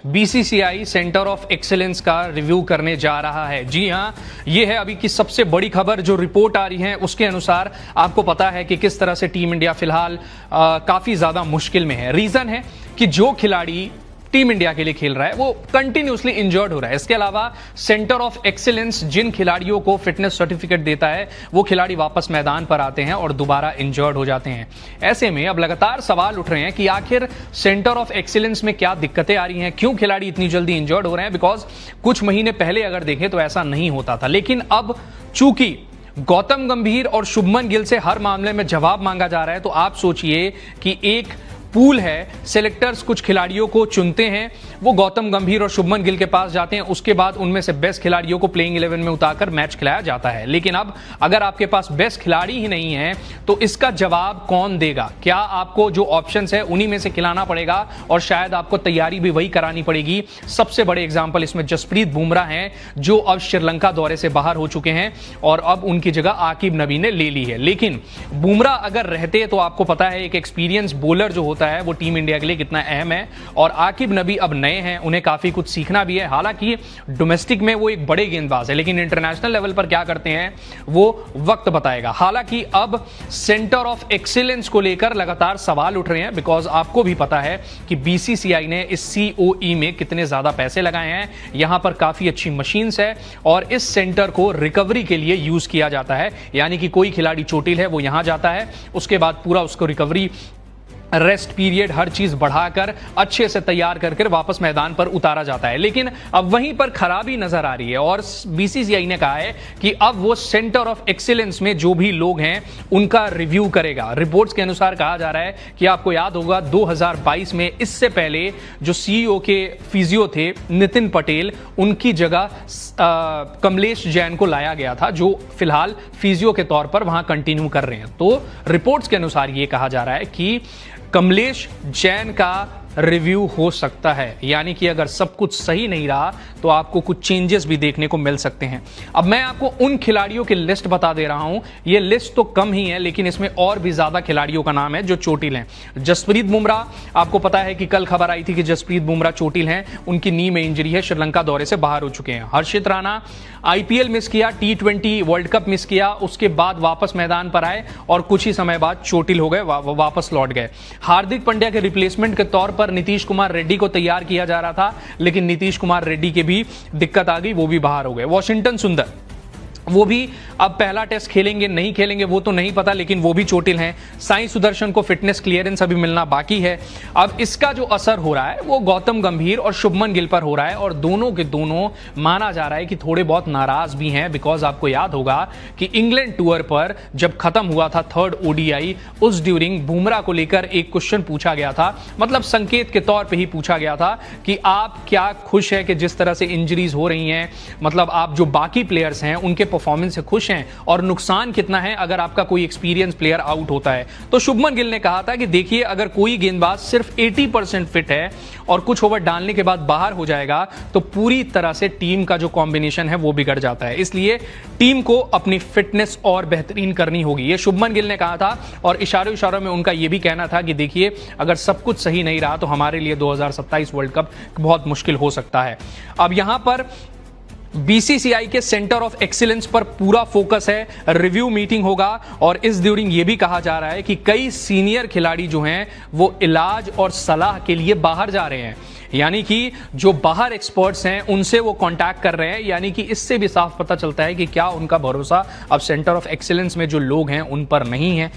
BCCI centre of excellence का review करने जा रहा है। जी हां, यह है अभी की सबसे बड़ी खबर। जो रिपोर्ट आ रही है उसके अनुसार आपको पता है कि किस तरह से टीम इंडिया फिलहाल काफी ज्यादा मुश्किल में है। रीजन है कि जो खिलाड़ी टीम इंडिया के लिए खेल रहा है वो कंटिन्यूअसली इंजर्ड हो रहा है। इसके अलावा सेंटर ऑफ एक्सीलेंस जिन खिलाड़ियों को फिटनेस सर्टिफिकेट देता है वो खिलाड़ी वापस मैदान पर आते हैं और दोबारा इंजर्ड हो जाते हैं। ऐसे में अब लगातार सवाल उठ रहे हैं कि आखिर सेंटर ऑफ एक्सीलेंस में क्या दिक्कतें आ रही हैं, क्यों खिलाड़ी इतनी जल्दी इंजर्ड हो रहे हैं। बिकॉज कुछ महीने पहले अगर देखें तो ऐसा नहीं होता था, लेकिन अब चूंकि गौतम गंभीर और शुभमन गिल से हर मामले में जवाब मांगा जा रहा है, तो आप सोचिए कि एक पूल है, सेलेक्टर्स कुछ खिलाड़ियों को चुनते हैं, वो गौतम गंभीर और शुभमन गिल के पास जाते हैं, उसके बाद उनमें से बेस्ट खिलाड़ियों को प्लेइंग 11 में उतारकर मैच खिलाया जाता है। लेकिन अब अगर आपके पास बेस्ट खिलाड़ी ही नहीं है तो इसका जवाब कौन देगा? क्या आपको जो ऑप्शंस है उन्हीं में से खिलाना पड़ेगा और शायद आपको तैयारी भी वही करानी पड़ेगी। सबसे बड़े एग्जाम्पल इसमें जसप्रीत बुमराह हैं, जो अब श्रीलंका दौरे से बाहर हो चुके हैं और अब उनकी जगह आकिब नबी ने ले ली है। लेकिन बुमराह अगर रहते तो आपको पता है एक एक्सपीरियंस बॉलर जो है वो टीम इंडिया के लिए कितना अहम है, और आकिब नबी अब नए हैं, उन्हें काफी कुछ सीखना भी है। हालांकि डोमेस्टिक में वो एक बड़े गेंदबाज है, लेकिन इंटरनेशनल लेवल पर क्या करते हैं वो वक्त बताएगा। हालांकि अब सेंटर ऑफ एक्सीलेंस को लेकर लगातार सवाल उठ रहे हैं, बिकॉज आपको भी पता है कि बीसीसीआई ने इस सीओई में कितने ज्यादा पैसे लगाए हैं। यहां पर काफी अच्छी मशीन्स है और इस सेंटर को रिकवरी के लिए यूज किया जाता है। यानी कि कोई खिलाड़ी चोटिल है वो यहां जाता है, उसके बाद पूरा उसको रिकवरी, रेस्ट पीरियड, हर चीज बढ़ाकर अच्छे से तैयार करके वापस मैदान पर उतारा जाता है। लेकिन अब वहीं पर खराबी नजर आ रही है और बीसीसीआई ने कहा है कि अब वो सेंटर ऑफ एक्सीलेंस में जो भी लोग हैं उनका रिव्यू करेगा। रिपोर्ट्स के अनुसार कहा जा रहा है कि आपको याद होगा 2022 में इससे पहले जो सीईओ के फिजियो थे नितिन पटेल, उनकी जगह कमलेश जैन को लाया गया था, जो फिलहाल फिजियो के तौर पर वहां कंटिन्यू कर रहे हैं। तो रिपोर्ट्स के अनुसार यह कहा जा रहा है कि कमलेश जैन का रिव्यू हो सकता है। यानी कि अगर सब कुछ सही नहीं रहा तो आपको कुछ चेंजेस भी देखने को मिल सकते हैं। अब मैं आपको उन खिलाड़ियों की लिस्ट बता दे रहा हूं, ये लिस्ट तो कम ही है लेकिन इसमें और भी ज्यादा खिलाड़ियों का नाम है जो चोटिल हैं। जसप्रीत बुमराह, आपको पता है कि कल खबर आई थी कि जसप्रीत बुमराह चोटिल हैं, उनकी नी में इंजरी है, श्रीलंका दौरे से बाहर हो चुके हैं। हर्षित राणा आईपीएल मिस किया, T20 वर्ल्ड कप मिस किया, उसके बाद वापस मैदान पर आए और कुछ ही समय बाद चोटिल हो गए, वापस लौट गए। हार्दिक पांड्या के रिप्लेसमेंट के तौर पर नीतीश कुमार रेड्डी को तैयार किया जा रहा था, लेकिन नीतीश कुमार रेड्डी के भी दिक्कत आ गई, वो भी बाहर हो गए। वॉशिंगटन सुंदर, वो भी अब पहला टेस्ट खेलेंगे नहीं खेलेंगे वो तो नहीं पता, लेकिन वो भी चोटिल हैं। साई सुदर्शन को फिटनेस क्लियरेंस अभी मिलना बाकी है। अब इसका जो असर हो रहा है वो गौतम गंभीर और शुभमन गिल पर हो रहा है, और दोनों के दोनों माना जा रहा है कि थोड़े बहुत नाराज भी हैं। बिकॉज आपको याद होगा कि इंग्लैंड टूर पर जब खत्म हुआ था 3rd ODI, उस ड्यूरिंग बुमराह को लेकर एक क्वेश्चन पूछा गया था, मतलब संकेत के तौर पर ही पूछा गया था कि आप क्या खुश है कि जिस तरह से इंजरीज हो रही हैं, मतलब आप जो बाकी प्लेयर्स हैं उनके परफॉर्मेंस से खुश हैं, और नुकसान कितना है अगर आपका कोई एक्सपीरियंस प्लेयर आउट होता है। तो शुभमन गिल ने कहा था कि देखिए अगर कोई गेंदबाज सिर्फ 80% फिट है और कुछ ओवर डालने के बाद बाहर हो जाएगा तो पूरी तरह से टीम का जो कॉम्बिनेशन है वो बिगड़ जाता है। इसलिए टीम को अपनी फिटनेस और बेहतरीन करनी होगी, ये शुभमन गिल ने कहा था। और इशारों इशारों में उनका यह भी कहना था कि देखिए अगर सब कुछ सही नहीं रहा तो हमारे लिए 2027 वर्ल्ड कप बहुत मुश्किल हो सकता है। अब यहां पर बीसीसीआई के सेंटर ऑफ एक्सीलेंस पर पूरा फोकस है, रिव्यू मीटिंग होगा, और इस ड्यूरिंग ये भी कहा जा रहा है कि कई सीनियर खिलाड़ी जो हैं वो इलाज और सलाह के लिए बाहर जा रहे हैं। यानी कि जो बाहर एक्सपर्ट्स हैं उनसे वो कांटेक्ट कर रहे हैं। यानी कि इससे भी साफ पता चलता है कि क्या उनका भरोसा अब सेंटर ऑफ एक्सीलेंस में जो लोग हैं उन पर नहीं है।